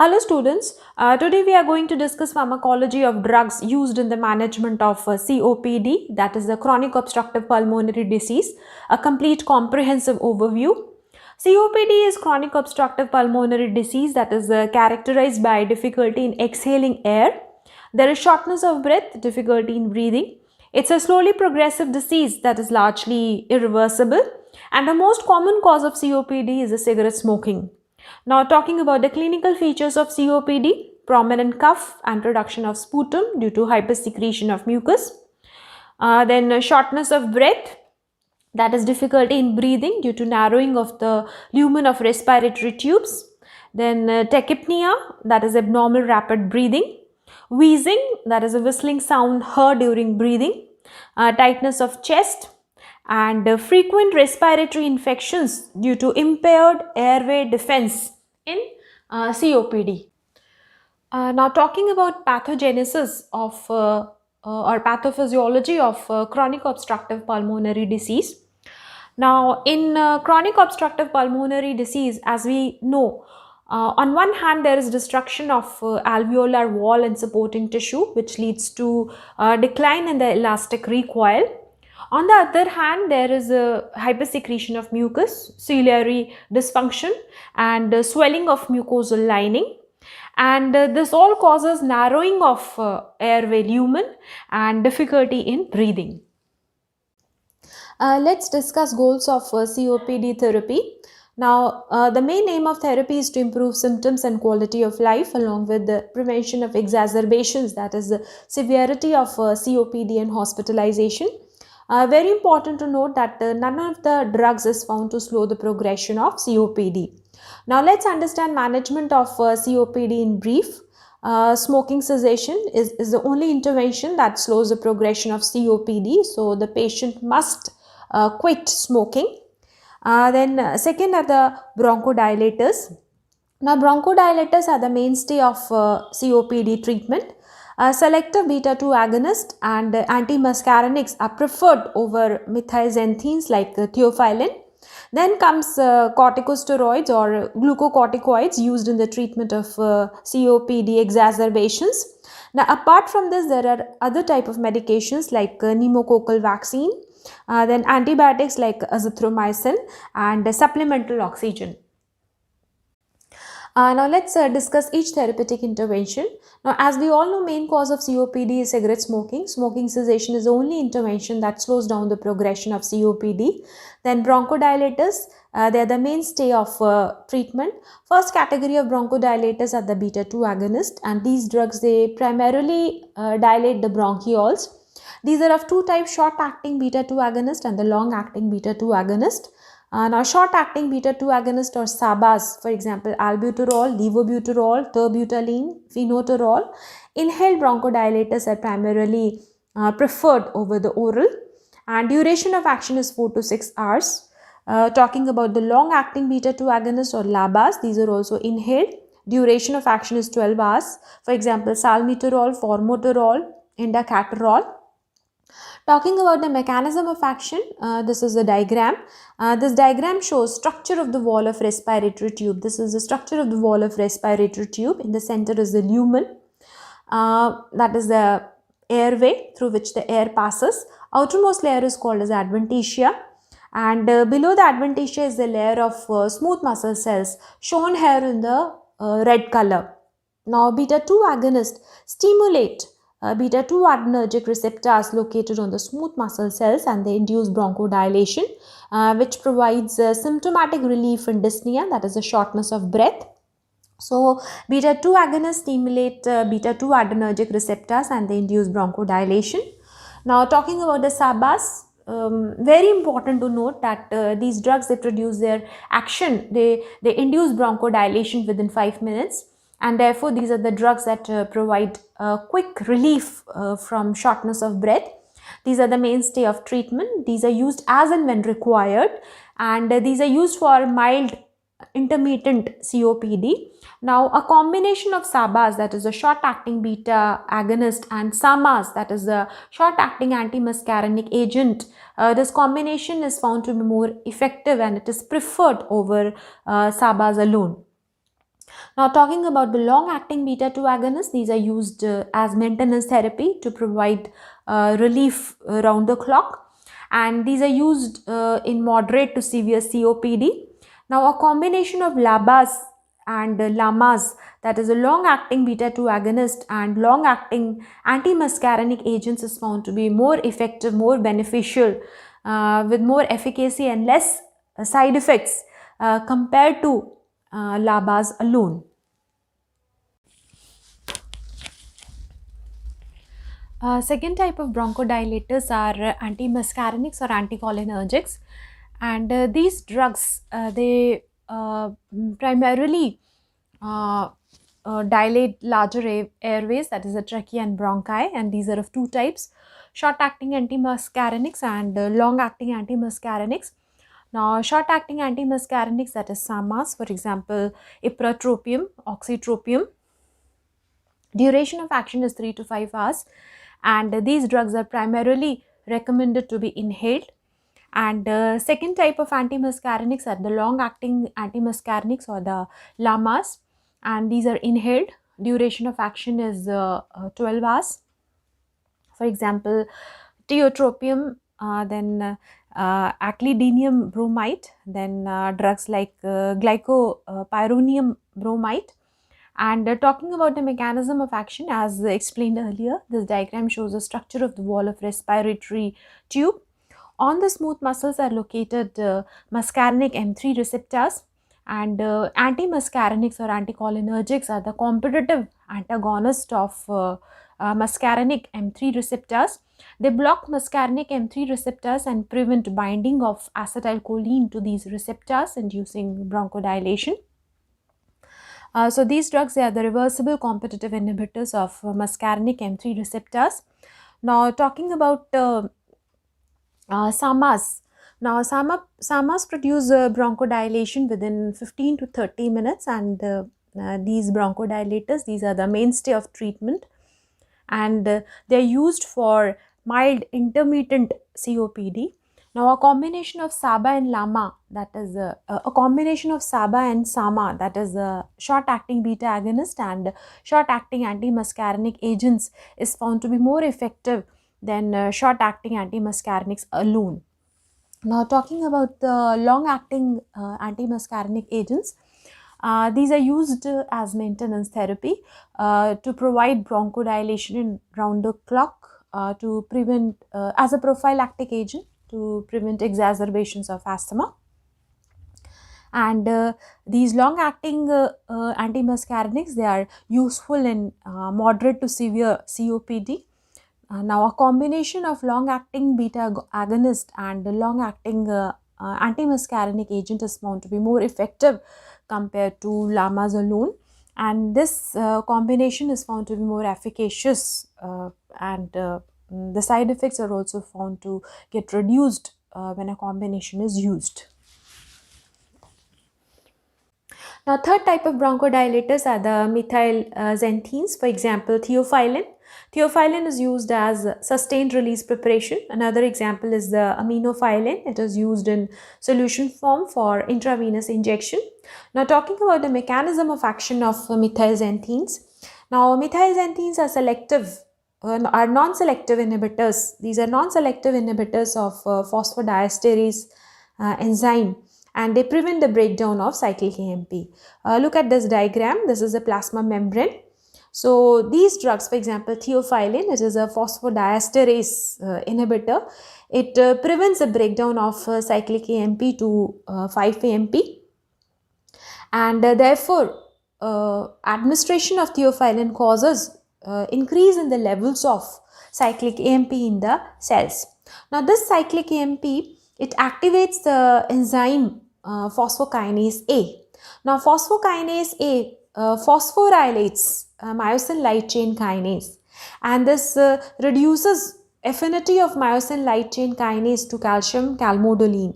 Hello students, today we are going to discuss pharmacology of drugs used in the management of COPD, that is the chronic obstructive pulmonary disease, a complete comprehensive overview. COPD is chronic obstructive pulmonary disease that is characterized by difficulty in exhaling air. There is shortness of breath, difficulty in breathing. It's a slowly progressive disease that is largely irreversible, and the most common cause of COPD is cigarette smoking. Now, talking about the clinical features of COPD, prominent cough and production of sputum due to hypersecretion of mucus. Then shortness of breath, that is difficulty in breathing due to narrowing of the lumen of respiratory tubes. Then tachypnea, that is abnormal rapid breathing. Wheezing, that is a whistling sound heard during breathing. Tightness of chest, and frequent respiratory infections due to impaired airway defense in COPD. Now talking about pathogenesis of or pathophysiology of chronic obstructive pulmonary disease. Now in chronic obstructive pulmonary disease, as we know, on one hand there is destruction of alveolar wall and supporting tissue, which leads to decline in the elastic recoil. On the other hand, there is a hypersecretion of mucus, ciliary dysfunction, and swelling of mucosal lining. And this all causes narrowing of airway lumen and difficulty in breathing. Let's discuss goals of COPD therapy. Now, the main aim of therapy is to improve symptoms and quality of life along with the prevention of exacerbations, that is the severity of COPD and hospitalization. Very important to note that none of the drugs is found to slow the progression of COPD. Now let's understand management of COPD in brief. Smoking cessation is the only intervention that slows the progression of COPD. So the patient must quit smoking. Then second are the bronchodilators. Now bronchodilators are the mainstay of COPD treatment. Selective beta-2 agonist and antimuscarinics are preferred over methylxanthines like theophylline. Then comes corticosteroids or glucocorticoids used in the treatment of COPD exacerbations. Now apart from this, there are other type of medications like pneumococcal vaccine, then antibiotics like azithromycin and supplemental oxygen. Now let's discuss each therapeutic intervention. Now as we all know, main cause of COPD is cigarette smoking. Smoking cessation is the only intervention that slows down the progression of COPD. Then bronchodilators, they are the mainstay of treatment. First category of bronchodilators are the beta-2 agonist, and these drugs, they primarily dilate the bronchioles. These are of two types, short-acting beta-2 agonist and the long-acting beta-2 agonist. Now short-acting beta-2 agonist or SABAs, for example, albuterol, levobuterol, terbutaline, phenoterol. Inhaled bronchodilators are primarily preferred over the oral, and duration of action is 4 to 6 hours. Talking about the long-acting beta-2 agonist or LABAs, these are also inhaled. Duration of action is 12 hours. For example, salmeterol, formoterol, indacaterol. Talking about the mechanism of action, this is a diagram. This diagram shows structure of the wall of respiratory tube. This is the structure of the wall of respiratory tube. In the center is the lumen. That is the airway through which the air passes. Outermost layer is called as adventitia. And below the adventitia is the layer of smooth muscle cells shown here in the red color. Now beta-2 agonists stimulate beta-2 adrenergic receptors located on the smooth muscle cells, and they induce bronchodilation, which provides symptomatic relief in dyspnea, that is the shortness of breath. So beta-2 agonists stimulate beta-2 adrenergic receptors and they induce bronchodilation. Now talking about the SABAs, very important to note that these drugs, they produce their action, they induce bronchodilation within 5 minutes. And therefore, these are the drugs that provide quick relief from shortness of breath. These are the mainstay of treatment. These are used as and when required, and these are used for mild intermittent COPD. Now, a combination of SABAs, that is a short-acting beta agonist, and SAMAs, that is a short-acting antimuscarinic agent, this combination is found to be more effective and it is preferred over SABAs alone. Now, talking about the long-acting beta-2 agonists, these are used as maintenance therapy to provide relief around the clock, and these are used in moderate to severe COPD. Now, a combination of LABAs and LAMAs, that is a long-acting beta-2 agonist and long-acting antimuscarinic agents, is found to be more effective, more beneficial, with more efficacy and less side effects compared to LABAs alone. Second type of bronchodilators are antimuscarinics or anticholinergics, and these drugs they primarily uh, dilate larger airways, that is the trachea and bronchi, and these are of two types: short-acting antimuscarinics and long-acting antimuscarinics. Now, short-acting antimuscarinics, that is SAMAs, for example, ipratropium, oxytropium, duration of action is 3 to 5 hours, and these drugs are primarily recommended to be inhaled. And second type of antimuscarinics are the long acting antimuscarinics or the LAMAs, and these are inhaled. Duration of action is 12 hours. For example, tiotropium, then aclidinium bromide, then drugs like glycopyrronium bromide. And talking about the mechanism of action, as explained earlier, this diagram shows the structure of the wall of respiratory tube. On the smooth muscles are located muscarinic M3 receptors, and antimuscarinics or anticholinergics are the competitive antagonist of muscarinic M3 receptors. They block muscarinic M3 receptors and prevent binding of acetylcholine to these receptors, inducing bronchodilation. So these drugs, they are the reversible competitive inhibitors of muscarinic M3 receptors. Now, talking about SAMAs. Now, SAMAs produce bronchodilation within 15 to 30 minutes, and these bronchodilators, these are the mainstay of treatment, and they are used for mild intermittent COPD. Now, a combination of SABA and LAMA, that is a combination of SABA and SAMA, that is a short-acting beta agonist and short-acting antimuscarinic agents, is found to be more effective than short-acting antimuscarinics alone. Now, talking about the long-acting antimuscarinic agents, these are used as maintenance therapy to provide bronchodilation in round the clock, to prevent as a prophylactic agent to prevent exacerbations of asthma. And these long-acting antimuscarinics, they are useful in moderate to severe COPD. Now, a combination of long-acting beta agonist and long-acting antimuscarinic agent is found to be more effective compared to LAMAs alone, and this combination is found to be more efficacious, and the side effects are also found to get reduced when a combination is used. Now, third type of bronchodilators are the methyl xanthines, for example, theophylline. Theophylline is used as sustained release preparation. Another example is the aminophylline. It is used in solution form for intravenous injection. Now, talking about the mechanism of action of methyl xanthines. Now, methyl xanthines are selective, are non-selective inhibitors. These are non-selective inhibitors of phosphodiesterase enzyme, and they prevent the breakdown of cyclic AMP. Look at this diagram. This is a plasma membrane. So these drugs, for example, theophylline, it is a phosphodiesterase inhibitor. It prevents the breakdown of cyclic AMP to 5-AMP, and therefore administration of theophylline causes increase in the levels of cyclic AMP in the cells. Now, this cyclic AMP, it activates the enzyme phosphokinase A. Now, phosphokinase A phosphorylates myosin light chain kinase, and this reduces affinity of myosin light chain kinase to calcium calmodulin,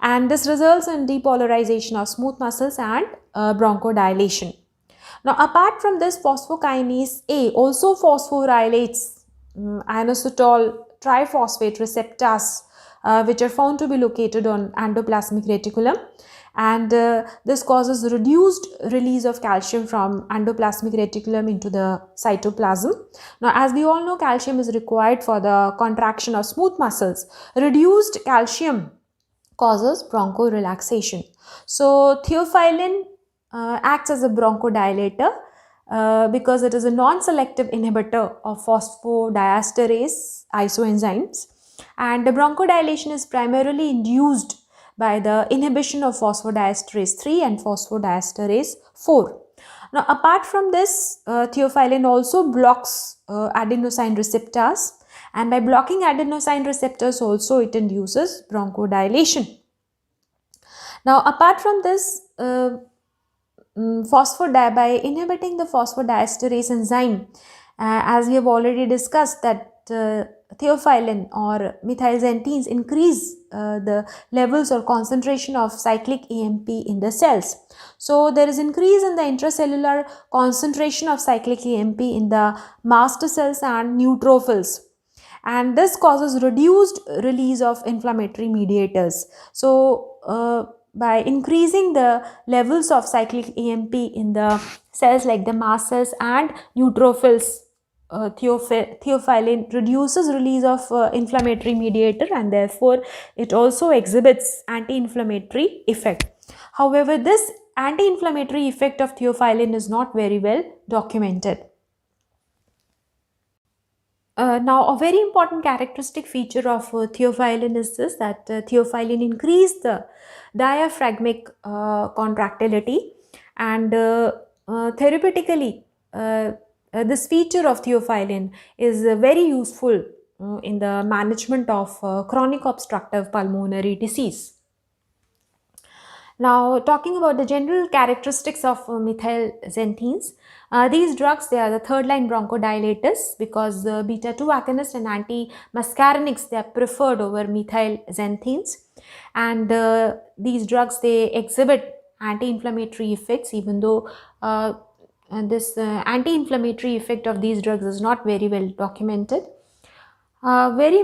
and this results in depolarization of smooth muscles and bronchodilation. Now, apart from this, phosphokinase A also phosphorylates inositol triphosphate receptors which are found to be located on endoplasmic reticulum, and this causes reduced release of calcium from endoplasmic reticulum into the cytoplasm. Now, as we all know, calcium is required for the contraction of smooth muscles. Reduced calcium causes bronchorelaxation. So, theophylline acts as a bronchodilator because it is a non-selective inhibitor of phosphodiesterase isoenzymes, and the bronchodilation is primarily induced by the inhibition of phosphodiesterase 3 and phosphodiesterase 4. Now, apart from this, theophylline also blocks adenosine receptors, and by blocking adenosine receptors also it induces bronchodilation. Now, apart from this, by inhibiting the phosphodiesterase enzyme, as we have already discussed that theophylline or methylxanthines increase the levels or concentration of cyclic AMP in the cells. So, there is increase in the intracellular concentration of cyclic AMP in the mast cells and neutrophils, and this causes reduced release of inflammatory mediators. So, by increasing the levels of cyclic AMP in the cells like the mast cells and neutrophils, theophylline reduces release of inflammatory mediator, and therefore it also exhibits anti-inflammatory effect. However, this anti-inflammatory effect of theophylline is not very well documented. Now, a very important characteristic feature of theophylline is this, that theophylline increase the diaphragmic contractility, and therapeutically this feature of theophylline is very useful in the management of chronic obstructive pulmonary disease. Now, talking about the general characteristics of methylxanthines, these drugs, they are the third line bronchodilators because beta 2 agonists and anti-muscarinics, they are preferred over methylxanthines, and these drugs, they exhibit anti-inflammatory effects, even though this anti-inflammatory effect of these drugs is not very well documented. Very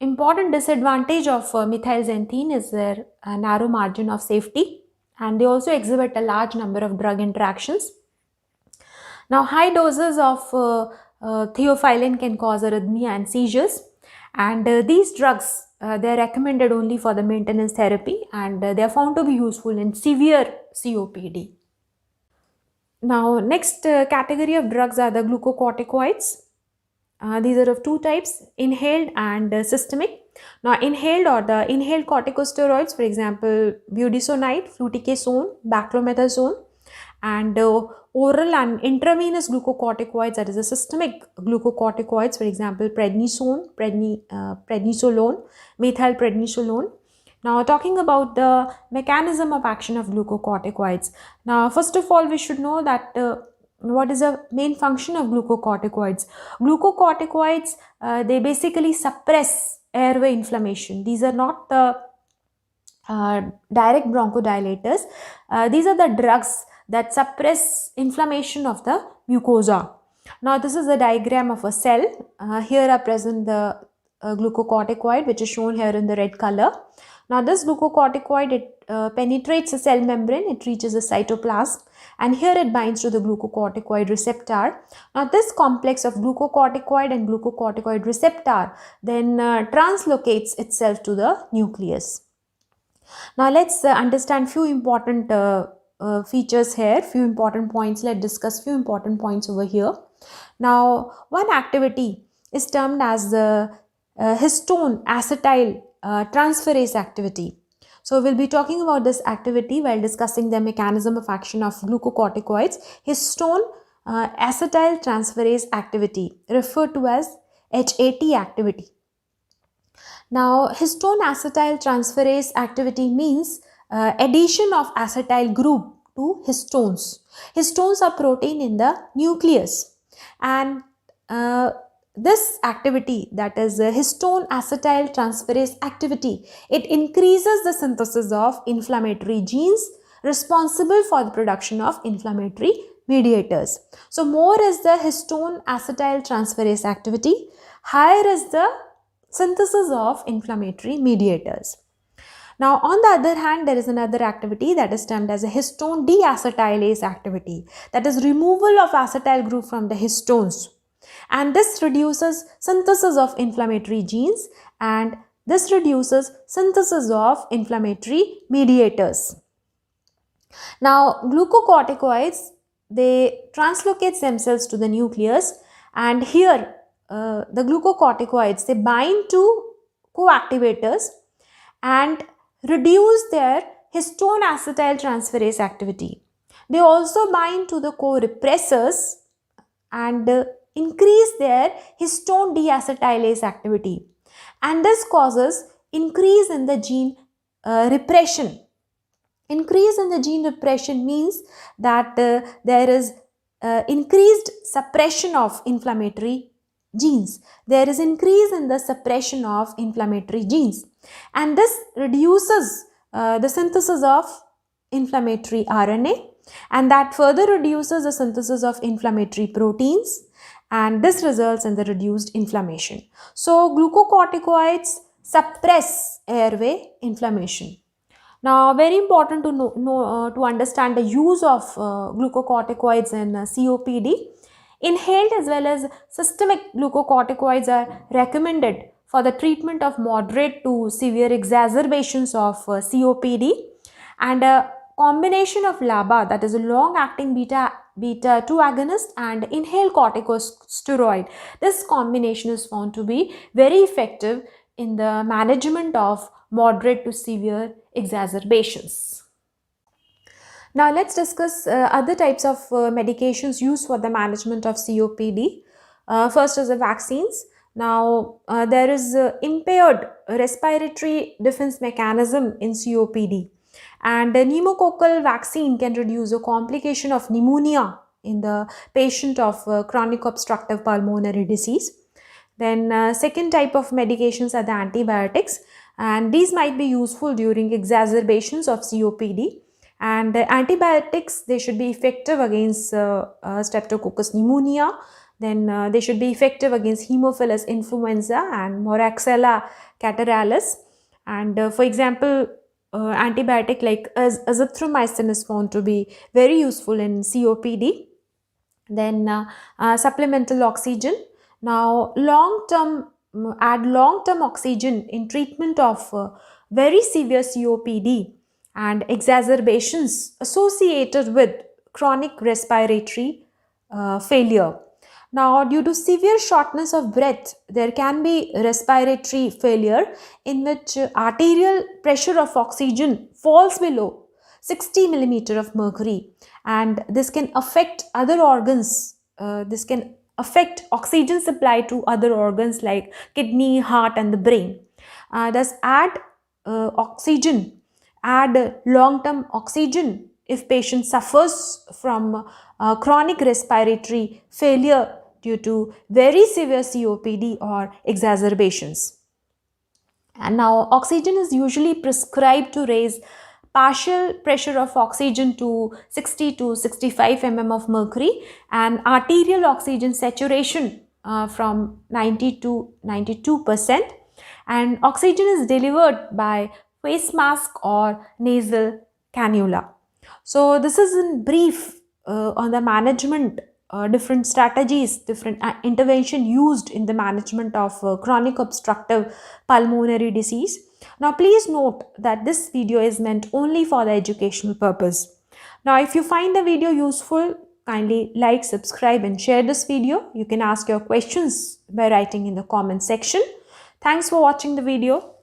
important disadvantage of methylxanthine is their narrow margin of safety, and they also exhibit a large number of drug interactions. Now, high doses of theophylline can cause arrhythmia and seizures, and these drugs, they are recommended only for the maintenance therapy, and they are found to be useful in severe COPD. Now, next category of drugs are the glucocorticoids. These are of two types, inhaled and systemic. Now, inhaled or the inhaled corticosteroids, for example, budesonide, fluticasone, baclomethasone, and oral and intravenous glucocorticoids, that is the systemic glucocorticoids, for example, prednisone, prednisolone, methylprednisolone. Now, talking about the mechanism of action of glucocorticoids. Now, first of all, we should know that what is the main function of glucocorticoids? Glucocorticoids, they basically suppress airway inflammation. These are not the direct bronchodilators. These are the drugs that suppress inflammation of the mucosa. Now, this is a diagram of a cell. Here are present the glucocorticoid, which is shown here in the red color. Now, this glucocorticoid, it penetrates the cell membrane, it reaches the cytoplasm, and here it binds to the glucocorticoid receptor. Now, this complex of glucocorticoid and glucocorticoid receptor then translocates itself to the nucleus. Now, let's understand few important features here, few important points. Let's discuss few important points over here. Now, one activity is termed as the histone acetyl transferase activity. So, we will be talking about this activity while discussing the mechanism of action of glucocorticoids. Histone acetyl transferase activity, referred to as HAT activity. Now, histone acetyl transferase activity means addition of acetyl group to histones. Histones are protein in the nucleus, and this activity, that is histone acetyl transferase activity, it increases the synthesis of inflammatory genes responsible for the production of inflammatory mediators. So, more is the histone acetyl transferase activity, higher is the synthesis of inflammatory mediators. Now, on the other hand, there is another activity that is termed as a histone deacetylase activity, that is removal of acetyl group from the histones. And this reduces synthesis of inflammatory genes, and this reduces synthesis of inflammatory mediators. Now, glucocorticoids, they translocate themselves to the nucleus, and here the glucocorticoids, they bind to coactivators and reduce their histone acetyl transferase activity. They also bind to the co-repressors and increase their histone deacetylase activity, and this causes increase in the gene repression. Increase in the gene repression means that there is increased suppression of inflammatory genes. There is increase in the suppression of inflammatory genes, and this reduces the synthesis of inflammatory RNA, and that further reduces the synthesis of inflammatory proteins, and this results in the reduced inflammation. So, glucocorticoids suppress airway inflammation. Now, very important to to understand the use of glucocorticoids in COPD. Inhaled as well as systemic glucocorticoids are recommended for the treatment of moderate to severe exacerbations of COPD, and a combination of LABA, that is a long-acting beta 2 agonist, and inhaled corticosteroid. This combination is found to be very effective in the management of moderate to severe exacerbations. Now let's discuss other types of medications used for the management of COPD. First is the vaccines. Now there is impaired respiratory defense mechanism in COPD, and the pneumococcal vaccine can reduce a complication of pneumonia in the patient of chronic obstructive pulmonary disease. Then second type of medications are the antibiotics, and these might be useful during exacerbations of COPD. And antibiotics, they should be effective against Streptococcus pneumonia. Then they should be effective against Haemophilus influenza and Moraxella catarrhalis. And for example, antibiotic like azithromycin is found to be very useful in COPD. Then supplemental oxygen. Now, add long-term oxygen in treatment of very severe COPD and exacerbations associated with chronic respiratory failure. Now, due to severe shortness of breath, there can be respiratory failure in which arterial pressure of oxygen falls below 60 millimeter of mercury, and this can affect other organs. This can affect oxygen supply to other organs like kidney, heart, and the brain. Thus, add long-term oxygen if patient suffers from chronic respiratory failure due to very severe COPD or exacerbations. And now, oxygen is usually prescribed to raise partial pressure of oxygen to 60 to 65 mm of mercury, and arterial oxygen saturation from 90 to 92%, and oxygen is delivered by face mask or nasal cannula. So this is in brief on the management, different strategies, different intervention used in the management of chronic obstructive pulmonary disease. Now please note that this video is meant only for the educational purpose. Now if you find the video useful, kindly like, subscribe and share this video. You can ask your questions by writing in the comment section. Thanks for watching the video.